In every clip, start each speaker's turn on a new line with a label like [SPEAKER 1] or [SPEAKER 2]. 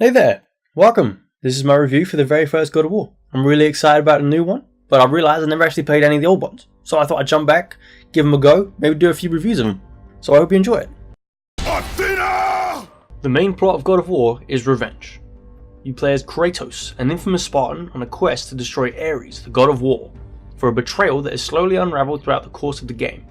[SPEAKER 1] Hey there, welcome. This is my review for the very first God of War. I'm really excited about the new one, but I realised I never actually played any of the old ones. So I thought I'd jump back, give them a go, maybe do a few reviews of them. So I hope you enjoy it. Athena! The main plot of God of War is revenge. You play as Kratos, an infamous Spartan on a quest to destroy Ares, the god of war, for a betrayal that is slowly unravelled throughout the course of the game.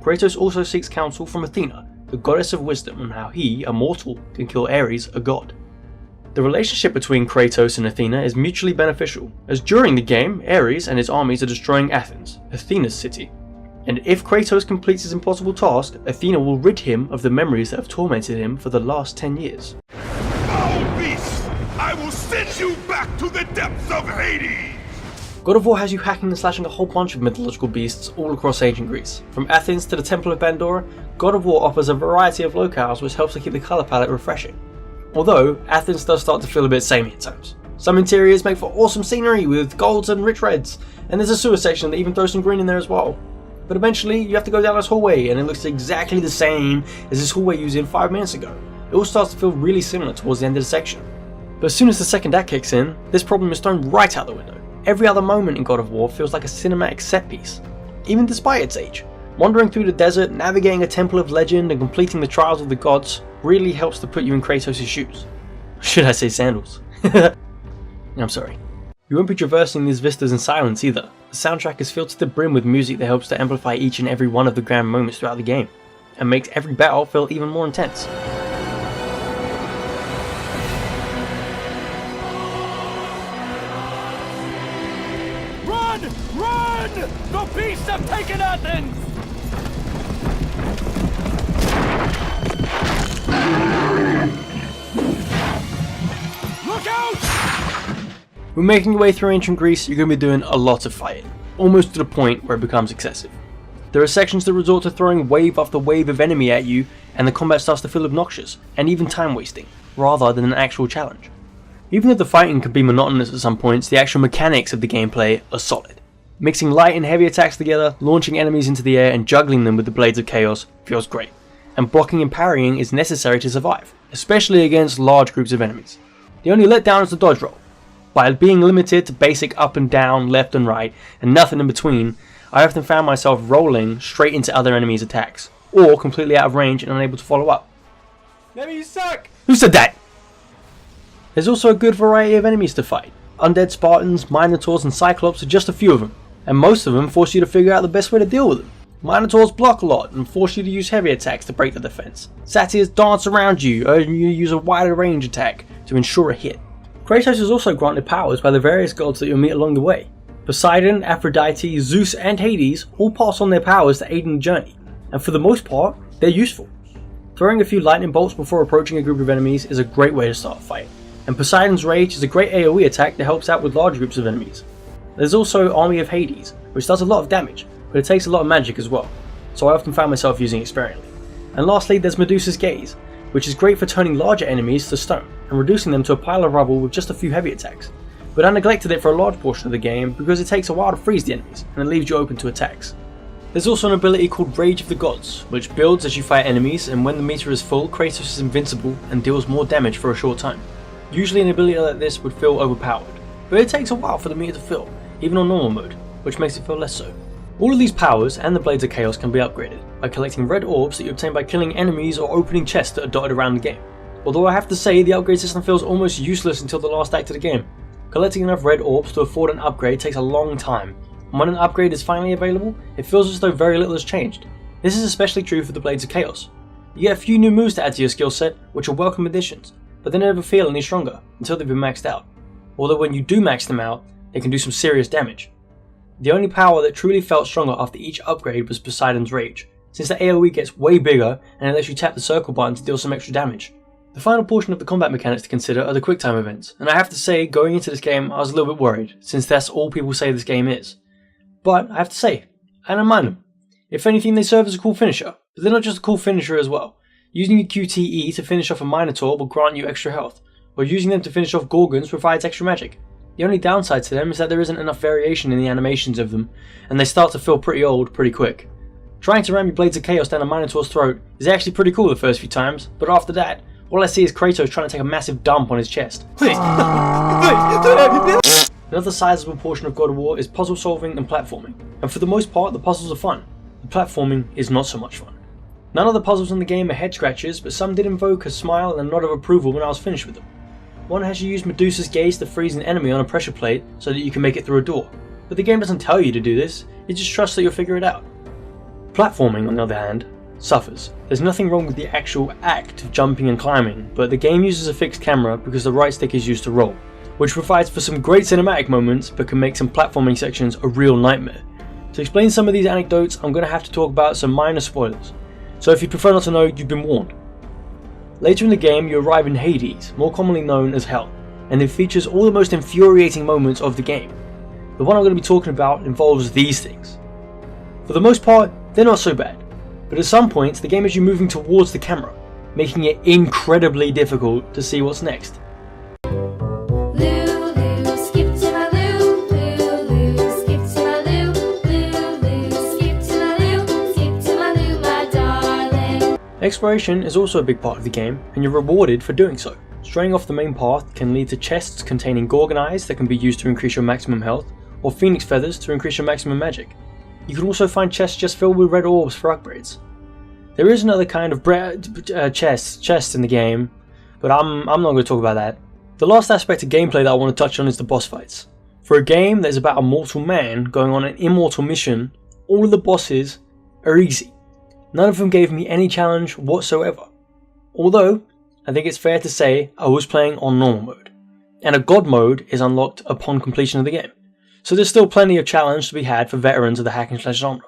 [SPEAKER 1] Kratos also seeks counsel from Athena, the goddess of wisdom, on how he, a mortal, can kill Ares, a god. The relationship between Kratos and Athena is mutually beneficial, as during the game, Ares and his armies are destroying Athens, Athena's city. And if Kratos completes his impossible task, Athena will rid him of the memories that have tormented him for the last 10 years.
[SPEAKER 2] Foul beast! I will send you back to the depths of Hades!
[SPEAKER 1] God of War has you hacking and slashing a whole bunch of mythological beasts all across ancient Greece. From Athens to the Temple of Pandora, God of War offers a variety of locales which helps to keep the colour palette refreshing. Although, Athens does start to feel a bit samey at times. Some interiors make for awesome scenery with golds and rich reds, and there's a sewer section that even throws some green in there as well. But eventually, you have to go down this hallway and it looks exactly the same as this hallway you was in 5 minutes ago. It all starts to feel really similar towards the end of the section. But as soon as the second act kicks in, this problem is thrown right out the window. Every other moment in God of War feels like a cinematic set piece, even despite its age. Wandering through the desert, navigating a temple of legend and completing the trials of the gods really helps to put you in Kratos' shoes. Should I say sandals? I'm sorry. You won't be traversing these vistas in silence either. The soundtrack is filled to the brim with music that helps to amplify each and every one of the grand moments throughout the game, and makes every battle feel even more intense.
[SPEAKER 2] Run! Run! The beasts have taken Athens! Look out!
[SPEAKER 1] When making your way through ancient Greece, you're going to be doing a lot of fighting, almost to the point where it becomes excessive. There are sections that resort to throwing wave after wave of enemy at you, and the combat starts to feel obnoxious, and even time wasting, rather than an actual challenge. Even though the fighting can be monotonous at some points, the actual mechanics of the gameplay are solid. Mixing light and heavy attacks together, launching enemies into the air and juggling them with the Blades of Chaos feels great, and blocking and parrying is necessary to survive, especially against large groups of enemies. The only letdown is the dodge roll. By being limited to basic up and down, left and right, and nothing in between, I often found myself rolling straight into other enemies' attacks, or completely out of range and unable to follow up.
[SPEAKER 2] Maybe you suck!
[SPEAKER 1] Who said that? There's also a good variety of enemies to fight. Undead Spartans, Minotaurs and Cyclops are just a few of them, and most of them force you to figure out the best way to deal with them. Minotaurs block a lot and force you to use heavy attacks to break the defense. Satyrs dance around you, urging you to use a wider range attack to ensure a hit. Kratos is also granted powers by the various gods that you'll meet along the way. Poseidon, Aphrodite, Zeus and Hades all pass on their powers to aid in the journey, and for the most part, they're useful. Throwing a few lightning bolts before approaching a group of enemies is a great way to start a fight, and Poseidon's Rage is a great AoE attack that helps out with large groups of enemies. There's also Army of Hades, which does a lot of damage, but it takes a lot of magic as well, so I often found myself using it sparingly. And lastly, there's Medusa's Gaze, which is great for turning larger enemies to stone and reducing them to a pile of rubble with just a few heavy attacks. But I neglected it for a large portion of the game because it takes a while to freeze the enemies and it leaves you open to attacks. There's also an ability called Rage of the Gods, which builds as you fight enemies, and when the meter is full, Kratos is invincible and deals more damage for a short time. Usually an ability like this would feel overpowered, but it takes a while for the meter to fill, even on normal mode, which makes it feel less so. All of these powers and the Blades of Chaos can be upgraded by collecting red orbs that you obtain by killing enemies or opening chests that are dotted around the game. Although I have to say the upgrade system feels almost useless until the last act of the game. Collecting enough red orbs to afford an upgrade takes a long time, and when an upgrade is finally available, it feels as though very little has changed. This is especially true for the Blades of Chaos. You get a few new moves to add to your skill set, which are welcome additions, but they never feel any stronger until they've been maxed out. Although when you do max them out, they can do some serious damage. The only power that truly felt stronger after each upgrade was Poseidon's Rage, since the AoE gets way bigger and it lets you tap the circle button to deal some extra damage. The final portion of the combat mechanics to consider are the quick time events, and I have to say, going into this game I was a little bit worried, since that's all people say this game is. But I have to say, I don't mind them. If anything, they serve as a cool finisher, but they're not just a cool finisher as well. Using your QTE to finish off a Minotaur will grant you extra health, or using them to finish off Gorgons provides extra magic. The only downside to them is that there isn't enough variation in the animations of them, and they start to feel pretty old pretty quick. Trying to ram your Blades of Chaos down a Minotaur's throat is actually pretty cool the first few times, but after that, All I see is Kratos trying to take a massive dump on his chest. Another sizable portion of God of War is puzzle solving and platforming, and for the most part the puzzles are fun. The platforming is not so much fun. None of the puzzles in the game are head scratchers, but some did invoke a smile and a nod of approval when I was finished with them. One has you use Medusa's gaze to freeze an enemy on a pressure plate so that you can make it through a door, but the game doesn't tell you to do this, it just trusts that you'll figure it out. Platforming, on the other hand, suffers. There's nothing wrong with the actual act of jumping and climbing, but the game uses a fixed camera because the right stick is used to roll, which provides for some great cinematic moments but can make some platforming sections a real nightmare. To explain some of these anecdotes, I'm going to have to talk about some minor spoilers, so if you prefer not to know, you've been warned. Later in the game you arrive in Hades, more commonly known as Hell, and it features all the most infuriating moments of the game. The one I'm going to be talking about involves these things. For the most part, they're not so bad, but at some points the game has you moving towards the camera, making it incredibly difficult to see what's next. Exploration is also a big part of the game, and you're rewarded for doing so. Straying off the main path can lead to chests containing Gorgon eyes that can be used to increase your maximum health, or Phoenix feathers to increase your maximum magic. You can also find chests just filled with red orbs for upgrades. There is another kind of chest in the game, but I'm not going to talk about that. The last aspect of gameplay that I want to touch on is the boss fights. For a game that is about a mortal man going on an immortal mission, all of the bosses are easy. None of them gave me any challenge whatsoever. Although, I think it's fair to say I was playing on normal mode, and a God mode is unlocked upon completion of the game. So there's still plenty of challenge to be had for veterans of the hack and slash genre.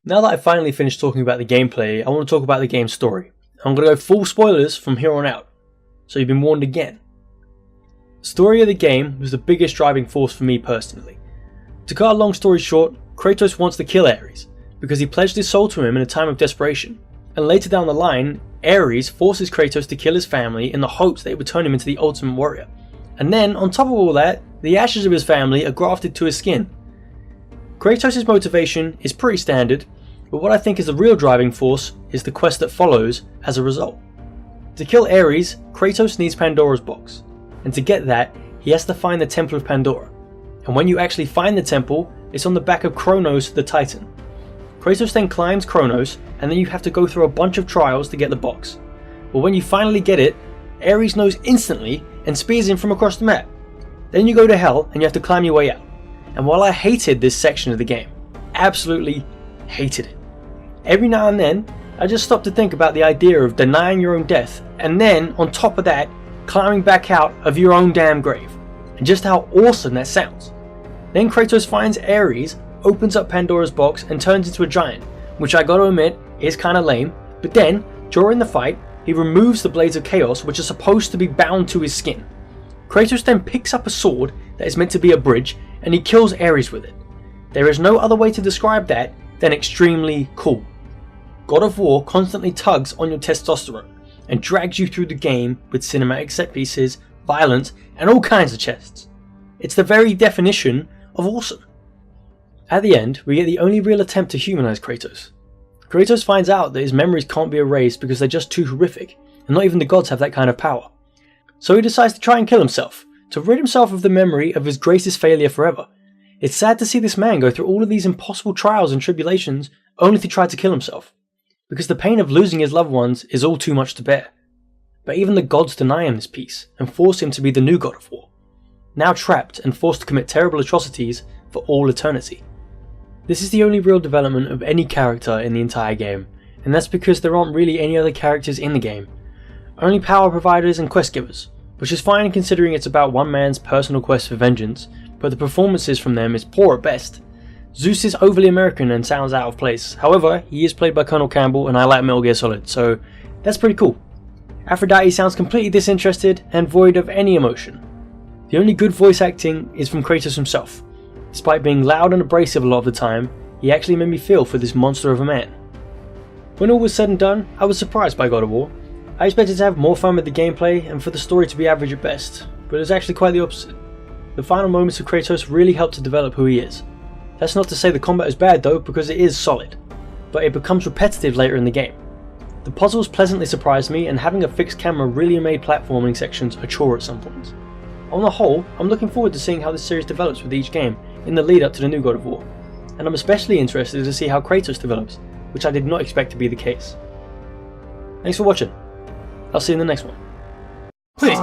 [SPEAKER 1] Now that I've finally finished talking about the gameplay, I want to talk about the game's story. I'm going to go full spoilers from here on out, so you've been warned again. The story of the game was the biggest driving force for me personally. To cut a long story short, Kratos wants to kill Ares, because he pledged his soul to him in a time of desperation, and later down the line, Ares forces Kratos to kill his family in the hopes that it would turn him into the ultimate warrior. And then, on top of all that, the ashes of his family are grafted to his skin. Kratos' motivation is pretty standard, but what I think is the real driving force is the quest that follows as a result. To kill Ares, Kratos needs Pandora's box, and to get that, he has to find the Temple of Pandora. And when you actually find the temple, it's on the back of Kronos the Titan. Kratos then climbs Kronos, and then you have to go through a bunch of trials to get the box. But when you finally get it, Ares knows instantly and spears him from across the map. Then you go to Hell and you have to climb your way out. And while I hated this section of the game, absolutely hated it, every now and then I just stopped to think about the idea of denying your own death, and then on top of that, climbing back out of your own damn grave, and just how awesome that sounds. Then Kratos finds Ares, opens up Pandora's box and turns into a giant, which I gotta admit is kinda lame, but then, during the fight, he removes the Blades of Chaos which are supposed to be bound to his skin. Kratos then picks up a sword that is meant to be a bridge and he kills Ares with it. There is no other way to describe that than extremely cool. God of War constantly tugs on your testosterone and drags you through the game with cinematic set pieces, violence, and all kinds of chests. It's the very definition of awesome. At the end, we get the only real attempt to humanize Kratos. Kratos finds out that his memories can't be erased because they're just too horrific, and not even the gods have that kind of power. So he decides to try and kill himself, to rid himself of the memory of his greatest failure forever. It's sad to see this man go through all of these impossible trials and tribulations only to try to kill himself, because the pain of losing his loved ones is all too much to bear. But even the gods deny him this peace, and force him to be the new God of War, now trapped and forced to commit terrible atrocities for all eternity. This is the only real development of any character in the entire game, and that's because there aren't really any other characters in the game. Only power providers and quest givers, which is fine considering it's about one man's personal quest for vengeance, but the performances from them is poor at best. Zeus is overly American and sounds out of place, however he is played by Colonel Campbell and I like Metal Gear Solid, so that's pretty cool. Aphrodite sounds completely disinterested and void of any emotion. The only good voice acting is from Kratos himself. Despite being loud and abrasive a lot of the time, he actually made me feel for this monster of a man. When all was said and done, I was surprised by God of War. I expected to have more fun with the gameplay and for the story to be average at best, but it was actually quite the opposite. The final moments of Kratos really helped to develop who he is. That's not to say the combat is bad though, because it is solid. but it becomes repetitive later in the game. The puzzles pleasantly surprised me, and having a fixed camera really made platforming sections a chore at some points. On the whole, I'm looking forward to seeing how this series develops with each game in the lead up to the new God of War, and I'm especially interested to see how Kratos develops, which I did not expect to be the case. Thanks for watching. I'll see you in the next one. Please.